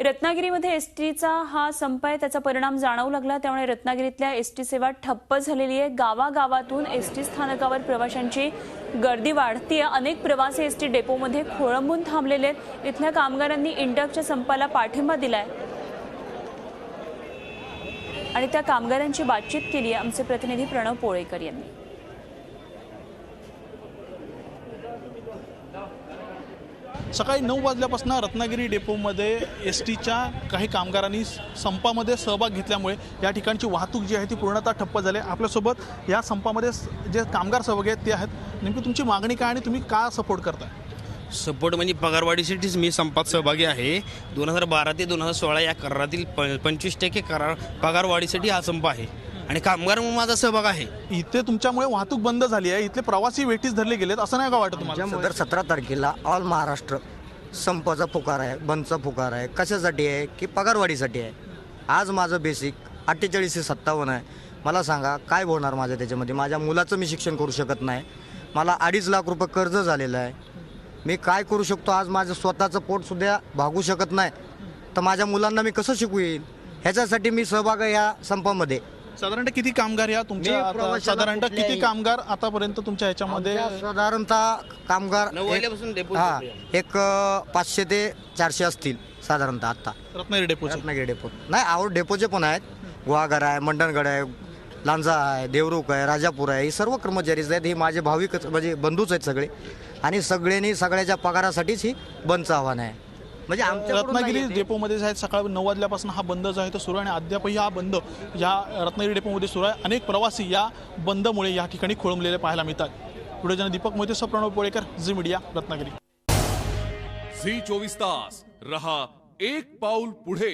रत्नागिरीमध्ये एसटीचा हा संप आहे, त्याचा परिणाम जाणवू लागला। त्यामुळे रत्नागिरीतल्या एसटी सेवा ठप्प झालेली आहे। गावागावातून एसटी स्थानकावर प्रवाशांची गर्दी वाढतीये। अनेक प्रवासी एसटी डेपोमध्ये खोळंबून थांबलेले आहेत। इथल्या कामगारांनी इंटकच्या संपाला पाठिंबा दिलाय आणि त्या कामगारांची बातचीत केली आहे आमचे प्रतिनिधी प्रणव पोळेकर यांनी। सकाळी 9 वाजल्यापासून रत्नागिरी डेपोमध्ये एसटीच्या काही कामगारांनी संपामध्ये सहभाग घेतल्यामुळे या ठिकाणची वाहतूक जी आहे ती पूर्णतः ठप्प झाली। आपल्यासोबत या संपामध्ये जे कामगार सहभागी आहेत ते आहेत। नेमकी तुमची मागणी काय आणि तुम्ही का सपोर्ट करताय? सपोर्ट म्हणजे पगारवाढीसाठीच मी संपात सहभागी आहे। 2012 ते 2016 या करारातील 25% करार पगारवाढीसाठी हा संप आहे आणि कामगार म्हणून माझा सहभाग आहे। इथे तुमच्यामुळे वाहतूक बंद झाली आहे, इथले प्रवासी वेठीस धरले गेलेत, असं नाही का वाटत तुम्हाला? दर 17 तारखेला ऑल महाराष्ट्र संपाचा पुकार आहे, बंदचा पुकार आहे। कशासाठी आहे की पगारवाढीसाठी आहे। आज माझं बेसिक 48 ते 57 आहे। मला सांगा काय होणार माझं त्याच्यामध्ये? माझ्या मुलाचं मी शिक्षण करू शकत नाही, मला 2.5 लाख रुपये कर्ज झालेलं आहे। मी काय करू शकतो? आज माझं स्वतःचं पोटसुद्धा भागू शकत नाही, तर माझ्या मुलांना मी कसं शिकू येईल? ह्याच्यासाठी मी सहभाग आहे या संपामध्ये। साधारणतः किती कामगार या तुमच्या साधारणतः किती कामगार आतापर्यंत तुमच्या ह्याच्यामध्ये? साधारणतः कामगार 9 वाजल्यापासून डेपो एक 500 ते 400 असतील साधारणतः आता रत्नागिरी डेपोचे। रत्नागिरी डेपो नाही, आउट डेपोचे पण आहेत। गुहागर आहे, मंडणगड आहे, लांजा आहे, देवरुख आहे, राजापूर आहे। हे सर्व कर्मचारीच आहेत, हे माझे भाविक म्हणजे बंधूच आहेत सगळे, आणि सगळ्यांनी सगळ्याच्या पगारासाठीच ही बंदचं आव्हान आहे। म्हणजे आमच्या रत्नागिरी डेपोमध्ये जे आहे सकाळी 9 वाजल्यापासून हा बंद जो आहे तो सुरू आहे आणि अद्यापही हा बंद या रत्नागिरी डेपोमध्ये सुरू आहे। अनेक प्रवासी या बंदमुळे या ठिकाणी खोळंबलेले पाहायला मिळतात। Video journalist Deepak Mohite, Pranav Polekar, Zee media, Ratnagiri. Zee 24 तास रहा एक पाऊल पुढे।